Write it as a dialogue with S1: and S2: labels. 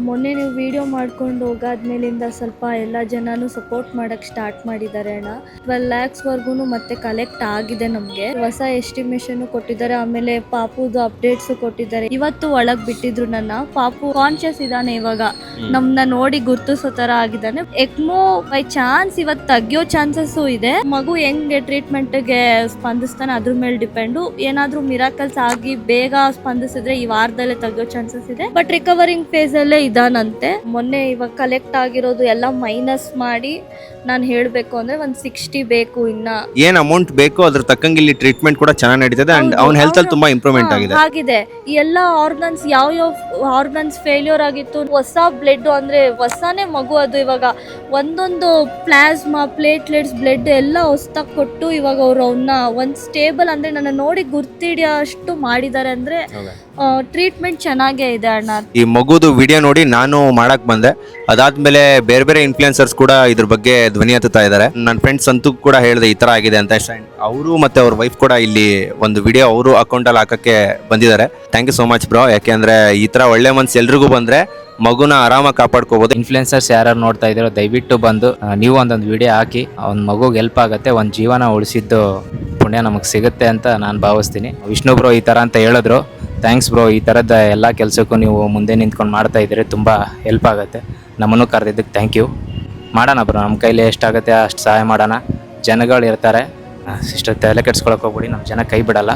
S1: ಮೊನ್ನೆ ನೀವು ವಿಡಿಯೋ ಮಾಡ್ಕೊಂಡು ಹೋಗಾದ್ಮೇಲಿಂದ ಸ್ವಲ್ಪ ಎಲ್ಲ ಜನನು ಸಪೋರ್ಟ್ ಮಾಡಕ್ ಸ್ಟಾರ್ಟ್ ಮಾಡಿದ್ದಾರೆ ಅಣ್ಣ. 12 lakhs ವರ್ಗೂನು ಮತ್ತೆ ಕಲೆಕ್ಟ್ ಆಗಿದೆ ನಮ್ಗೆ. ಹೊಸ ಎಸ್ಟಿಮೇಷನ್ ಕೊಟ್ಟಿದ್ದಾರೆ, ಆಮೇಲೆ ಪಾಪುದು ಅಪ್ಡೇಟ್ಸ್ ಕೊಟ್ಟಿದ್ದಾರೆ. ಇವತ್ತು ಒಳಗ್ ಬಿಟ್ಟಿದ್ರು ನನ್ನ. ಪಾಪು ಕಾನ್ಶಿಯಸ್ ಇದಾನೆ ಇವಾಗ, ನಮ್ನ ನೋಡಿ ಗುರ್ತಿಸೋ ತರ ಆಗಿದ್ದಾನೆ. ಎಕ್ಮೋ ಬೈ ಚಾನ್ಸ್ ಇವತ್ತು ತೆಗಿಯೋ ಚಾನ್ಸಸ್ ಇದೆ. ಮಗು ಹೆಂಗ್ ಟ್ರೀಟ್ಮೆಂಟ್ ಗೆ ಸ್ಪಂದಿಸ್ತಾನೆ ಅದ್ರ ಮೇಲೆ ಡಿಪೆಂಡು. ಏನಾದ್ರೂ ಮಿರಾಕಲ್ಸ್ ಆಗಿ ಬೇಗ ಸ್ಪಂದಿಸಿದ್ರೆ ಈ ವಾರದಲ್ಲೇ ತೆಗಿಯೋ ಚಾನ್ಸಸ್ ಇದೆ. ಬಟ್ ರಿಕವರಿಂಗ್ ಫೇಸ್ ಅಲ್ಲೇ ಇದಾನಂತೆ. ಮೊನ್ನೆ ಇವಾಗ ಕಲೆಕ್ಟ್ ಆಗಿರೋದು ಎಲ್ಲ ಮೈನಸ್ ಮಾಡಿ ನಾನು ಹೇಳ್ಬೇಕು ಅಂದ್ರೆ 160 ಬೇಕು. ಇನ್ನ
S2: ಏನ್ ಅಮೌಂಟ್ ಬೇಕು ಅದ್ರ ತಕ್ಕಂಗೆ ಇಲ್ಲಿ ಟ್ರೀಟ್ಮೆಂಟ್ ಕೂಡ ಚೆನ್ನಾಗಿ ನಡೀತದೆ ಅಂಡ್ ಅವ್ನ ಹೆಲ್ತ್ ಅಲ್ಲಿ ತುಂಬಾ ಇಂಪ್ರೂವ್ಮೆಂಟ್
S1: ಆಗಿದೆ. ಈ ಎಲ್ಲ ಆರ್ಗನ್ಸ್ ಯಾವ ಆರ್ಗನ್ಸ್ ಫೇಲ್ಯೂರ್ ಆಗಿತ್ತು, ಹೊಸ ಬ್ಲಡ್ ಅಂದ್ರೆ ಹೊಸನೇ ಮಗು ಅದು. ಇವಾಗ ಒಂದೊಂದು ಪ್ಲಾಸ್ಮಾ, ಪ್ಲೇಟ್ಲೆಟ್ಸ್, ಬ್ಲಡ್ ಎಲ್ಲ ಹೊಸದಾಗಿ ಕೊಟ್ಟು ಇವಾಗ ಅವ್ರು ಅವನ್ನ ಒಂದ್ ಸ್ಟೇಬಲ್ ಅಂದ್ರೆ ನನ್ನ ನೋಡಿ ಗುರ್ತಿಡಿಯೋ ಅಷ್ಟು ಮಾಡಿದ್ದಾರೆ. ಅಂದ್ರೆ ಟ್ರೀಟ್ಮೆಂಟ್ ಚೆನ್ನಾಗೇ ಇದೆ ಅಣ್ಣ.
S2: ಈ ಮಗುದು ವಿಡಿಯೋ ನೋಡಿ ನಾನು ಮಾಡಕ್ ಬಂದೆ. ಅದಾದ್ಮೇಲೆ ಬೇರೆ ಬೇರೆ ಇನ್ಫ್ಲುಯೆನ್ಸರ್ಸ್ ಕೂಡ ಇದ್ರ ಬಗ್ಗೆ ಧ್ವನಿ ಎತ್ತುತ್ತಾ ಇದ್ದಾರೆ. ನನ್ನ ಫ್ರೆಂಡ್ಸ್ ಅಂತೂ ಕೂಡ ಹೇಳಿದೆ ಈ ತರ ಆಗಿದೆ ಅಂತ. ಅವರು ಮತ್ತೆ ಅವ್ರ ವೈಫ್ ಕೂಡ ಇಲ್ಲಿ ಒಂದು ವಿಡಿಯೋ ಅವರು ಅಕೌಂಟ್ ಅಲ್ಲಿ ಹಾಕಕ್ಕೆ ಬಂದಿದ್ದಾರೆ. Thank you so much bro. ಯಾಕೆಂದ್ರೆ ಈ ತರ ಒಳ್ಳೆ ಮನ್ಸು ಎಲ್ರಿಗೂ ಬಂದ್ರೆ ಮಗುನ ಆರಾಮಾಗಿ ಕಾಪಾಡ್ಕೋಬಹುದು.
S3: ಇನ್ಫ್ಲುಯೆನ್ಸರ್ಸ್ ಯಾರು ನೋಡ್ತಾ ಇದ್ದೀರೋ ದಯವಿಟ್ಟು ಬಂದು ನೀವು ಒಂದೊಂದು ವಿಡಿಯೋ ಹಾಕಿ ಒಂದು ಮಗುಗೆ ಹೆಲ್ಪ್ ಆಗುತ್ತೆ. ಒಂದು ಜೀವನ ಉಳಿಸಿದ್ದು ಪುಣ್ಯ ನಮಗೆ ಸಿಗುತ್ತೆ ಅಂತ ನಾನು ಭಾವಿಸ್ತೀನಿ. ವಿಷ್ಣು ಬ್ರೋ ಈ ಥರ ಅಂತ ಹೇಳಿದ್ರು. Thanks bro. ಈ ಥರದ ಎಲ್ಲ ಕೆಲಸಕ್ಕೂ ನೀವು ಮುಂದೆ ನಿಂತ್ಕೊಂಡು ಮಾಡ್ತಾ ಇದ್ದೀರಿ, ತುಂಬ ಹೆಲ್ಪ್ ಆಗುತ್ತೆ. ನಮ್ಮನ್ನು ಕರೆದಿದ್ದಕ್ಕೆ ಥ್ಯಾಂಕ್ ಯು. ಮಾಡೋಣ ಬ್ರೋ, ನಮ್ಮ ಕೈಲಿ ಎಷ್ಟಾಗುತ್ತೆ ಅಷ್ಟು ಸಹಾಯ ಮಾಡೋಣ. ಜನಗಳು ಇರ್ತಾರೆ, ಇಷ್ಟು ತಲೆ ಕೆಡ್ಸ್ಕೊಳಕ್ಕೆ ಹೋಗ್ಬಿಡಿ, ನಮ್ಮ ಜನ ಕೈ ಬಿಡಲ್ಲ.